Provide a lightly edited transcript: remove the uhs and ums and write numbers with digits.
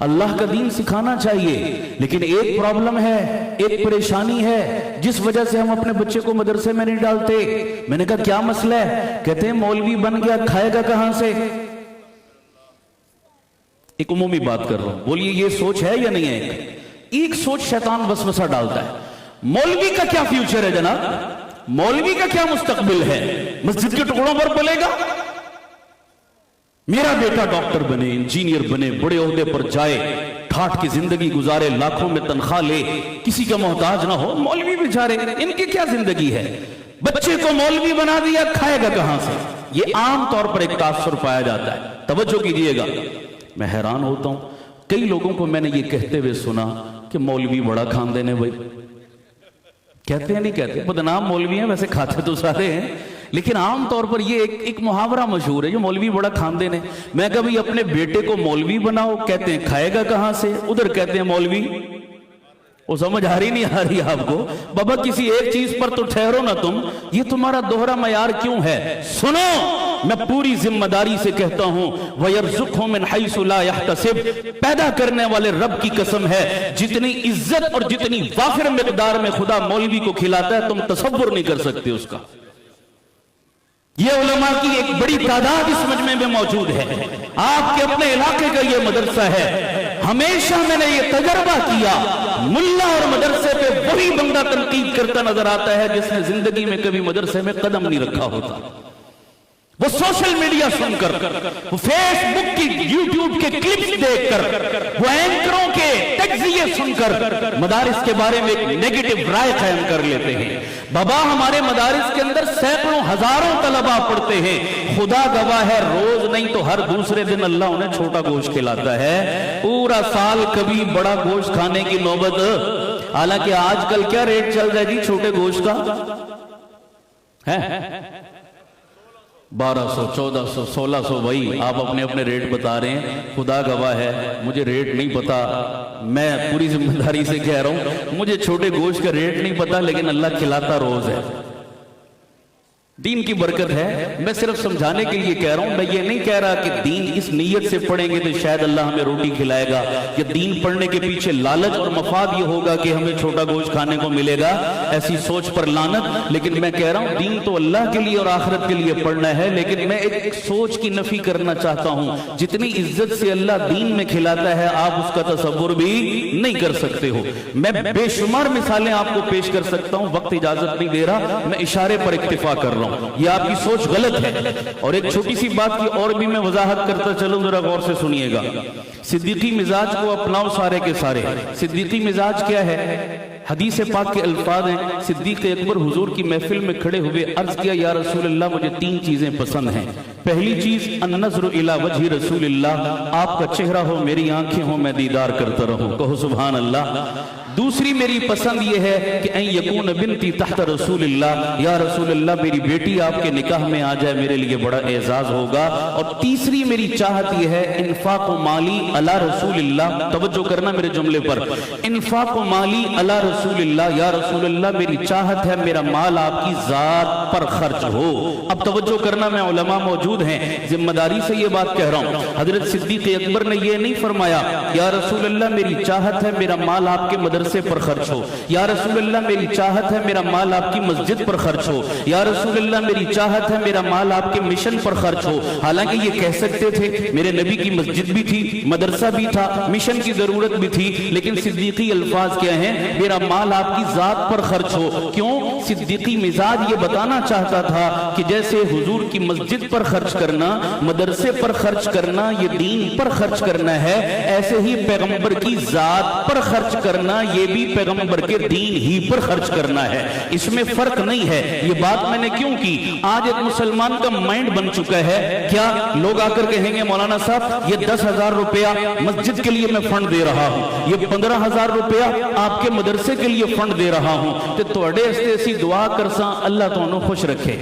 اللہ کا دین سکھانا چاہیے، لیکن ایک پرابلم ہے، ایک پریشانی ہے جس وجہ سے ہم اپنے بچے کو مدرسے میں نہیں ڈالتے۔ میں نے کہا کیا مسئلہ ہے؟ کہتے ہیں مولوی بن گیا، کھائے گا کہاں سے؟ ایک عمومی بات کر رہا ہوں، بولیے یہ سوچ ہے یا نہیں ہے؟ ایک سوچ شیطان وسوسہ ڈالتا ہے، مولوی کا کیا فیوچر ہے جناب؟ مولوی کا کیا مستقبل ہے؟ مسجد کے ٹکڑوں پر پلے گا؟ میرا بیٹا ڈاکٹر بنے، انجینئر بنے، بڑے عہدے پر جائے، ٹھاٹ کی زندگی گزارے، لاکھوں میں تنخواہ لے، کسی کا محتاج نہ ہو۔ مولوی بیچارے ان کی کیا زندگی ہے؟ بچے کو مولوی بنا دیا، کھائے گا کہاں سے؟ یہ عام طور پر ایک تاثر پایا جاتا ہے۔ توجہ کیجئے گا، میں حیران ہوتا ہوں، کئی لوگوں کو میں نے یہ کہتے ہوئے سنا کہ مولوی بڑا خاندان ہے۔ بھائی کہتے ہیں نہیں کہتے؟ بدنام مولوی ہیں، ویسے کھاتے تو سارے ہیں، لیکن عام طور پر یہ ایک محاورہ مشہور ہے جو مولوی بڑا خاندان ہے۔ میں کبھی اپنے بیٹے کو مولوی بناؤ، کہتے ہیں کھائے گا کہاں سے؟ ادھر کہتے ہیں مولوی، وہ سمجھ آ رہی نہیں آ رہی آپ کو؟ بابا کسی ایک چیز پر تو ٹھہرو نا تم، یہ تمہارا دوہرا معیار کیوں ہے؟ سنو، میں پوری ذمہ داری سے کہتا ہوں، وَيَرْزُقْهُ مِنْ حَيْثُ لَا يَحْتَسِبْ، پیدا کرنے والے رب کی قسم ہے، جتنی عزت اور جتنی وافر مقدار میں خدا مولوی کو کھلاتا ہے تم تصور نہیں کر سکتے اس کا۔ یہ علماء کی ایک بڑی تعداد اس مجمع میں موجود ہے، آپ کے اپنے علاقے کا یہ مدرسہ ہے۔ ہمیشہ میں نے یہ تجربہ کیا، ملا اور مدرسے پہ وہی بندہ تنقید کرتا نظر آتا ہے جس نے زندگی میں کبھی مدرسے میں قدم نہیں رکھا ہوتا۔ وہ سوشل میڈیا سن کر، وہ فیس بک کی، یوٹیوب کے کلپس دیکھ کر، وہ اینکروں کے تجزیے سن کر مدارس کے بارے میں ایک نیگیٹو رائے قائم کر لیتے ہیں۔ بابا ہمارے مدارس کے اندر سینکڑوں ہزاروں طلباء پڑھتے ہیں، خدا گواہ ہے روز نہیں تو ہر دوسرے دن اللہ انہیں چھوٹا گوشت کھلاتا ہے، پورا سال کبھی بڑا گوشت کھانے کی نوبت۔ حالانکہ آج کل کیا ریٹ چل رہا ہے جی چھوٹے گوشت کا؟ ہے 1200 1400 1600، بھائی آپ اپنے اپنے ریٹ بتا رہے ہیں، خدا گواہ ہے مجھے ریٹ نہیں پتا، میں پوری ذمہ داری سے کہہ رہا ہوں مجھے چھوٹے گوشت کا ریٹ نہیں پتا، لیکن اللہ کھلاتا روز ہے۔ دین کی برکت ہے، میں صرف سمجھانے کے لیے کہہ رہا ہوں، میں یہ نہیں کہہ رہا کہ دین اس نیت سے پڑھیں گے تو شاید اللہ ہمیں روٹی کھلائے گا، یا دین پڑھنے کے پیچھے لالچ اور مفاد یہ ہوگا کہ ہمیں چھوٹا گوشت کھانے کو ملے گا، ایسی سوچ پر لعنت۔ لیکن میں کہہ رہا ہوں دین تو اللہ کے لیے اور آخرت کے لیے پڑھنا ہے، لیکن میں ایک سوچ کی نفی کرنا چاہتا ہوں، جتنی عزت سے اللہ دین میں کھلاتا ہے آپ اس کا تصور بھی نہیں کر سکتے ہو۔ میں بے شمار مثالیں آپ کو پیش کر سکتا ہوں، وقت اجازت نہیں دے رہا، میں اشارے پر اکتفا کر رہا ہوں، یہ آپ کی سوچ غلط ہے۔ اور ایک چھوٹی سی بات کی اور بھی میں وضاحت کرتا چلوں، ذرا غور سے سنیے گا۔ صدیقی مزاج کو اپناؤ سارے کے سارے۔ صدیقی مزاج کیا ہے؟ حدیث پاک کے الفاظ ہیں، صدیق اکبر حضور کی محفل میں کھڑے ہوئے عرض کیا، یا رسول اللہ مجھے 3 چیزیں پسند ہیں۔ پہلی چیز النظر الی وجہ رسول اللہ، آپ کا چہرہ ہو میری آنکھیں ہوں میں دیدار کرتا رہوں، کہو سبحان اللہ۔ دوسری میری پسند یہ ہے کہ ان یکون بنتی تحت رسول اللہ، یا رسول اللہ میری بیٹی آپ کے نکاح میں آ جائے میرے لیے بڑا اعزاز ہوگا۔ اور تیسری میری چاہت یہ ہے انفاق مالی علی رسول اللہ، توجہ کرنا میرے جملے پر، انفاق مالی علی رسول اللہ، یا رسول اللہ میری چاہت ہے میرا مال آپ کی ذات پر خرچ ہو۔ اب توجہ کرنا، میں علماء موجود ہیں، ذمہ داری سے یہ بات کہہ رہا ہوں، حضرت صدیق اکبر نے یہ نہیں فرمایا یا رسول اللہ میری چاہت ہے میرا مال آپ کے مدرسے پر خرچ ہو، یا رسول اللہ میری چاہت ہے میرا مال آپ کی مسجد پر خرچ ہو، یا رسول اللہ میری چاہت ہے میرا مال آپ کے مشن پر خرچ ہو۔ حالانکہ یہ کہہ سکتے تھے، میرے نبی کی مسجد بھی تھی، مدرسہ بھی تھا، مشن کی ضرورت بھی تھی، لیکن صدیقی الفاظ کیا ہیں؟ میرا مال آپ کی ذات پر خرچ ہو۔ کیوں؟ صدیقی مزاج یہ بتانا چاہتا تھا کہ جیسے حضور کی مسجد پر خرچ کرنا، مدرسے پر خرچ کرنا یہ دین پر خرچ کرنا ہے، ایسے ہی پیغمبر کی ذات پر خرچ کرنا یہ بھی پیغمبر کے دین ہی پر خرچ کرنا ہے، اس میں فرق نہیں ہے۔ یہ بات میں نے کیوں کی؟ آج ایک مسلمان کا مائنڈ بن چکا ہے، کیا لوگ آ کر کہیں گے مولانا صاحب یہ 10,000 روپیہ مسجد کے لیے میں فنڈ دے رہا ہوں، یہ 15,000 روپیہ آپ کے مدرسے کے لیے فنڈ دے رہا ہوں، تو توڑے استے سی دعا کرساں اللہ تو انہوں خوش رکھے۔